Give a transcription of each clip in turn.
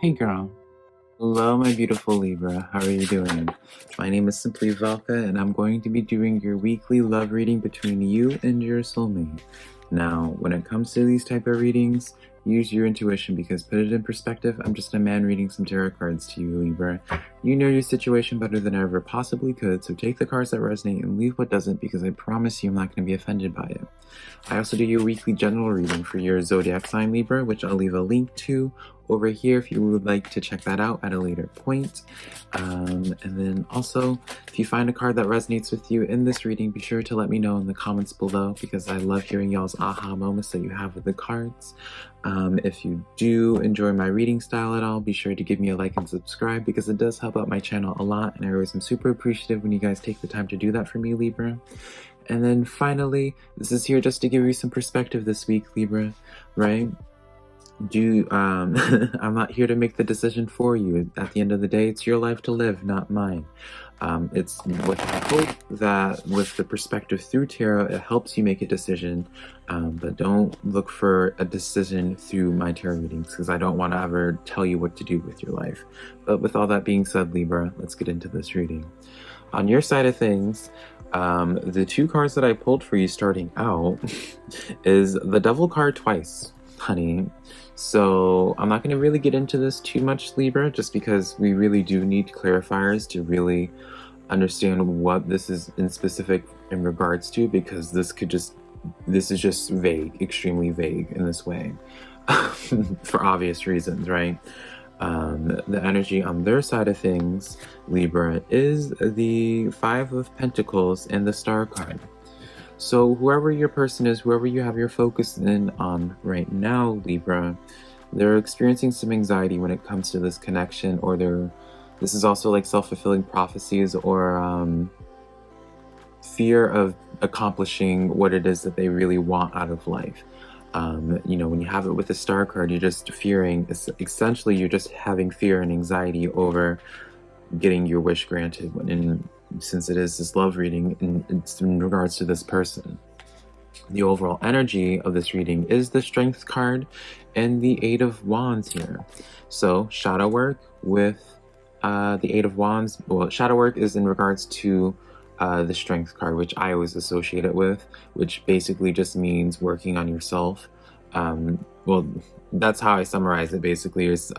Hey girl. Hello, my beautiful Libra. How are you doing? My name is SimplyVelca, and I'm going to be doing your weekly love reading between you and your soulmate. Now, when it comes to these type of readings, use your intuition because put it in perspective, I'm just a man reading some tarot cards to you, Libra. You know your situation better than I ever possibly could, so take the cards that resonate and leave what doesn't because I promise you I'm not going to be offended by it. I also do your weekly general reading for your zodiac sign, Libra, which I'll leave a link to over here if you would like to check that out at a later point. And then also, if you find a card that resonates with you in this reading, be sure to let me know in the comments below because I love hearing y'all's aha moments that you have with the cards. If you do enjoy my reading style at all, be sure to give me a like and subscribe because it does help out my channel a lot, and I always am super appreciative when you guys take the time to do that for me, Libra. And then finally, this is here just to give you some perspective this week, Libra, right? I'm not here to make the decision for you. At the end of the day, it's your life to live, not mine. It's what I hope that with the perspective through tarot, it helps you make a decision, but don't look for a decision through my tarot readings because I don't want to ever tell you what to do with your life. But with all that being said, Libra, let's get into this reading. On your side of things, the two cards that I pulled for you starting out is the Devil card twice, honey. So I'm not going to really get into this too much, Libra, just because we really do need clarifiers to really understand what this is in specific in regards to, because this is just vague, extremely vague in this way, for obvious reasons, right? The energy on their side of things, Libra, is the Five of Pentacles and the Star card. So whoever your person is, whoever you have your focus in on right now, Libra, they're experiencing some anxiety when it comes to this connection, or this is also like self-fulfilling prophecies or fear of accomplishing what it is that they really want out of life. You know, when you have it with the Star card, you're just fearing, essentially you're just having fear and anxiety over getting your wish granted, since it is this love reading in regards to this person. The overall energy of this reading is the Strength card and the Eight of Wands here. So shadow work with the Eight of Wands. Well, shadow work is in regards to the Strength card, which I always associate it with, which basically just means working on yourself. Well, that's how I summarize it, basically, is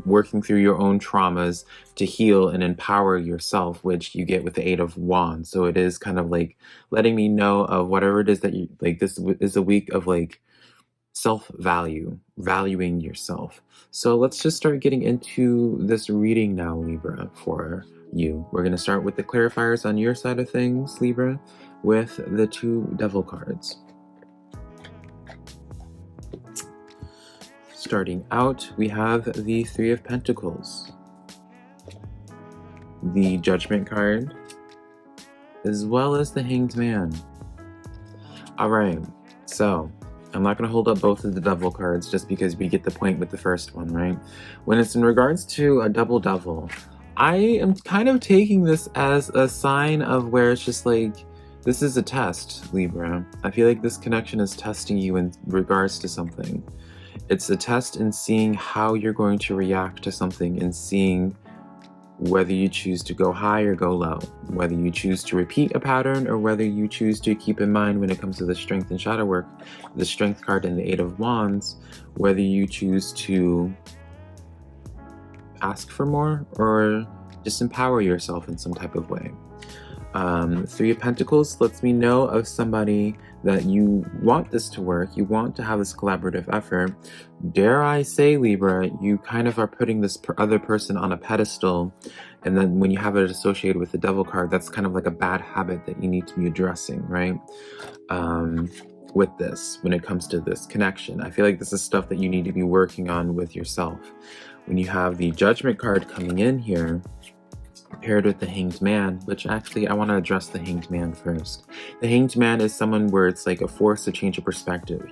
working through your own traumas to heal and empower yourself, which you get with the Eight of Wands. So it is kind of like letting me know of whatever it is that you like. This is a week of like self-value, valuing yourself. So let's just start getting into this reading now, Libra, for you. We're going to start with the clarifiers on your side of things, Libra, with the two Devil cards. Starting out, we have the Three of Pentacles, the Judgment card, as well as the Hanged Man. All right, so I'm not going to hold up both of the Devil cards just because we get the point with the first one, right? When it's in regards to a double Devil, I am kind of taking this as a sign of where it's just like, this is a test, Libra. I feel like this connection is testing you in regards to something. It's a test in seeing how you're going to react to something and seeing whether you choose to go high or go low, whether you choose to repeat a pattern or whether you choose to keep in mind when it comes to the Strength and Shadow work, the Strength card and the Eight of Wands, whether you choose to ask for more or just empower yourself in some type of way. Three of Pentacles lets me know of somebody that you want this to work, you want to have this collaborative effort. Dare I say, Libra, you kind of are putting this other person on a pedestal, and then when you have it associated with the Devil card, that's kind of like a bad habit that you need to be addressing, right? With this, when it comes to this connection, I feel like this is stuff that you need to be working on with yourself. When you have the Judgment card coming in here, paired with the Hanged Man, which actually I want to address the Hanged Man first. The Hanged Man is someone where it's like a force to change a perspective.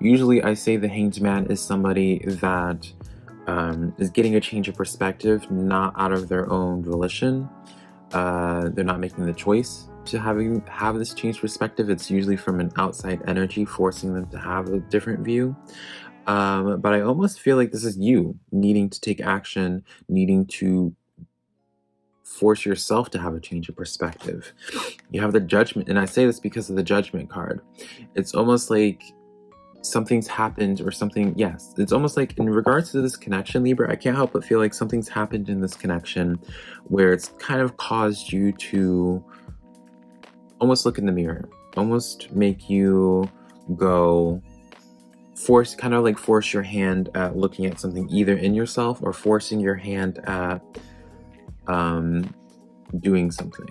Usually I say the Hanged Man is somebody that is getting a change of perspective, not out of their own volition. They're not making the choice to have this change perspective. It's usually from an outside energy forcing them to have a different view. But I almost feel like this is you needing to take action, needing to force yourself to have a change of perspective. You have the Judgment, and I say this because of the Judgment card. It's almost like something's happened or something. Yes, it's almost like in regards to this connection, Libra, I can't help but feel like something's happened in this connection where it's kind of caused you to almost look in the mirror, almost make you go kind of like force your hand at looking at something either in yourself or forcing your hand at doing something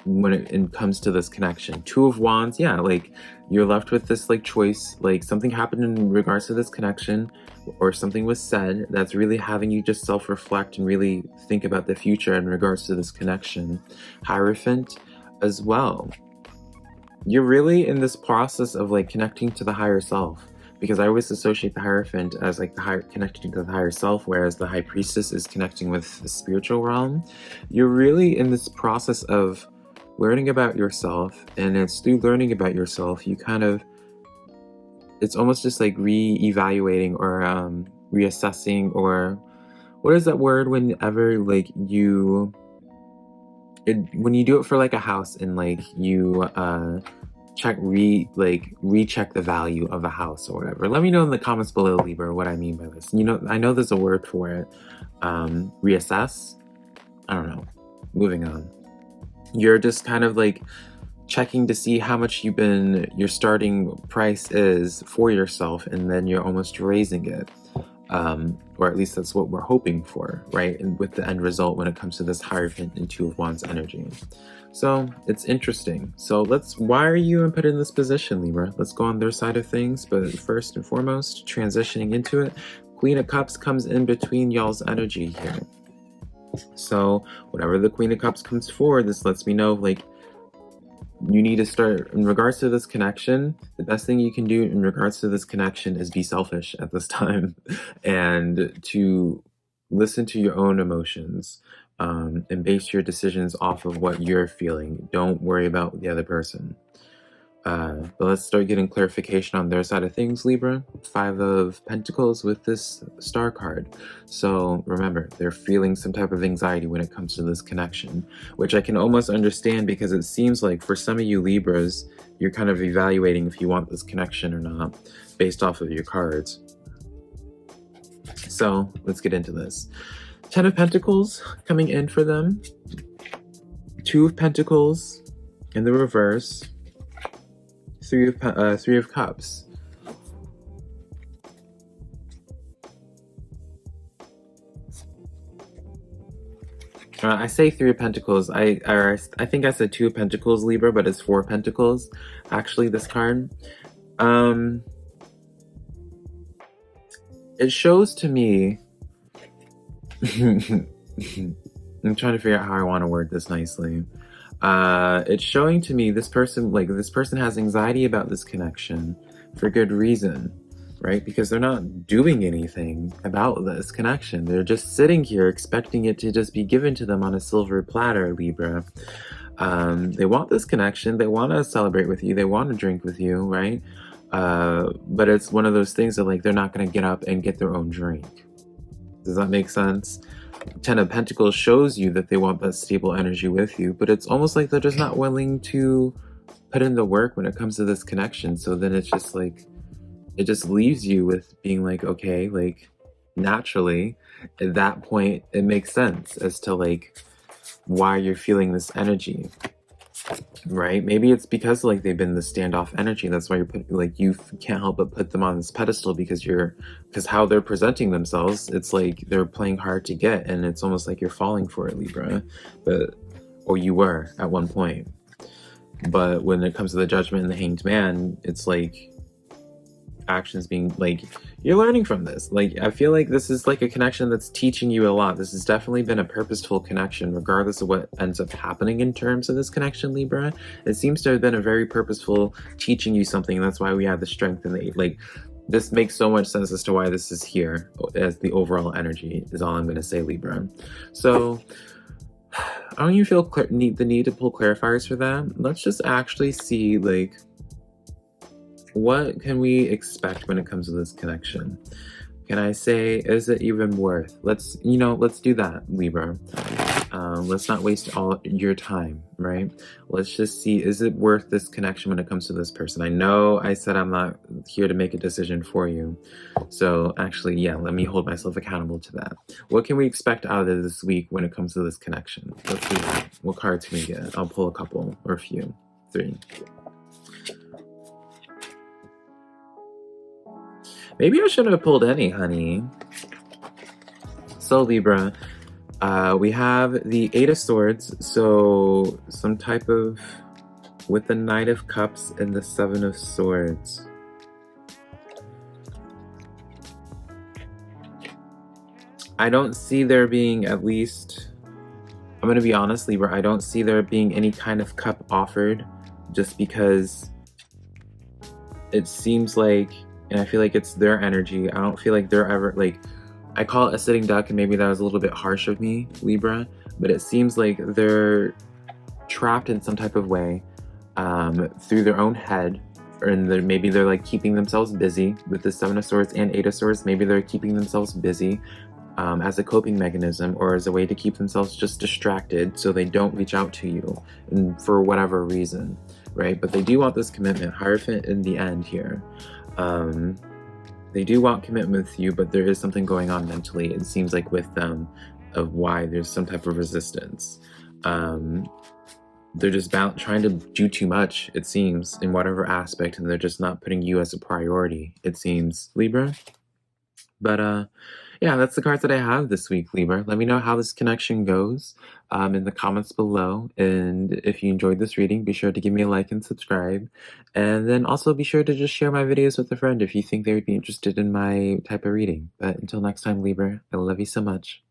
when it comes to this connection. Two of Wands, yeah, like you're left with this like choice, like something happened in regards to this connection or something was said that's really having you just self-reflect and really think about the future in regards to this connection. Hierophant as well. You're really in this process of like connecting to the higher self, because I always associate the Hierophant as like the higher, connecting to the higher self, whereas the High Priestess is connecting with the spiritual realm. You're really in this process of learning about yourself, and it's through learning about yourself you kind of, it's almost just like re-evaluating or reassessing, or what is that word whenever like when you do it for like a house and like you recheck the value of a house or whatever. Let me know in the comments below, Libra, what I mean by this. You know, I know there's a word for it. Reassess? I don't know. Moving on. You're just kind of like checking to see how much your starting price is for yourself, and then you're almost raising it. Or at least that's what we're hoping for, right? And with the end result when it comes to this Hierophant and Two of Wands energy. So it's interesting. So why are you put in this position, Libra? Let's go on their side of things. But first and foremost, transitioning into it, Queen of Cups comes in between y'all's energy here. So whenever the Queen of Cups comes forward, this lets me know like you need to start, in regards to this connection, the best thing you can do in regards to this connection is be selfish at this time and to listen to your own emotions and base your decisions off of what you're feeling. Don't worry about the other person. But let's start getting clarification on their side of things, Libra. 5 of Pentacles with this Star card. So remember, they're feeling some type of anxiety when it comes to this connection, which I can almost understand, because it seems like for some of you Libras, you're kind of evaluating if you want this connection or not based off of your cards. So let's get into this. 10 of Pentacles coming in for them. 2 of Pentacles in the reverse. 3 of Cups. I say 3 of Pentacles. I think I said 2 of Pentacles, Libra, but it's 4 of Pentacles. Actually, this card. It shows to me. I'm trying to figure out how I want to word this nicely. It's showing to me this person has anxiety about this connection for good reason, right? Because they're not doing anything about this connection. They're just sitting here expecting it to just be given to them on a silver platter, Libra. They want this connection. They want to celebrate with you. They want to drink with you, right? But it's one of those things that like they're not going to get up and get their own drink. Does that make sense? 10 of Pentacles shows you that they want that stable energy with you, but it's almost like they're just not willing to put in the work when it comes to this connection. So then it's just like, it just leaves you with being like, okay, like naturally at that point, it makes sense as to like why you're feeling this energy, right? Maybe it's because like they've been the standoff energy. That's why you can't help but put them on this pedestal, because how they're presenting themselves, it's like they're playing hard to get, and it's almost like you're falling for it, Libra. Or you were at one point. But when it comes to the Judgment and the Hanged Man, it's like actions being like, you're learning from this. Like, I feel like this is like a connection that's teaching you a lot. This has definitely been a purposeful connection, regardless of what ends up happening in terms of this connection, Libra. It seems to have been a very purposeful teaching you something, and that's why we have the strength and this makes so much sense as to why this is here as the overall energy, is all I'm going to say, Libra. So I don't even feel the need to pull clarifiers for that. Let's just actually see, like, what can we expect when it comes to this connection? Can I say, is it even worth? Let's do that, Libra. Let's not waste all your time, right? Let's just see, is it worth this connection when it comes to this person? I know I said I'm not here to make a decision for you. So actually, yeah, let me hold myself accountable to that. What can we expect out of this week when it comes to this connection? Let's do that. What cards can we get? I'll pull a couple or a few. 3. Maybe I shouldn't have pulled any, honey. So Libra, we have the 8 of Swords, so some type of, with the Knight of Cups and the 7 of Swords. I don't see there being, at least, I'm going to be honest, Libra, I don't see there being any kind of cup offered, just because it seems like, and I feel like it's their energy, I don't feel like they're ever, like, I call it a sitting duck, and maybe that was a little bit harsh of me, Libra, but it seems like they're trapped in some type of way through their own head, and maybe they're like keeping themselves busy with the 7 of Swords and 8 of Swords. Maybe they're keeping themselves busy as a coping mechanism, or as a way to keep themselves just distracted so they don't reach out to you, and for whatever reason, right? But they do want this commitment, Hierophant in the end here. They do want commitment with you, but there is something going on mentally, it seems like, with them, of why there's some type of resistance. They're just trying to do too much, it seems, in whatever aspect, and they're just not putting you as a priority, it seems, Libra. But yeah, that's the cards that I have this week, Libra. Let me know how this connection goes in the comments below. And if you enjoyed this reading, be sure to give me a like and subscribe. And then also be sure to just share my videos with a friend if you think they would be interested in my type of reading. But until next time, Libra, I love you so much.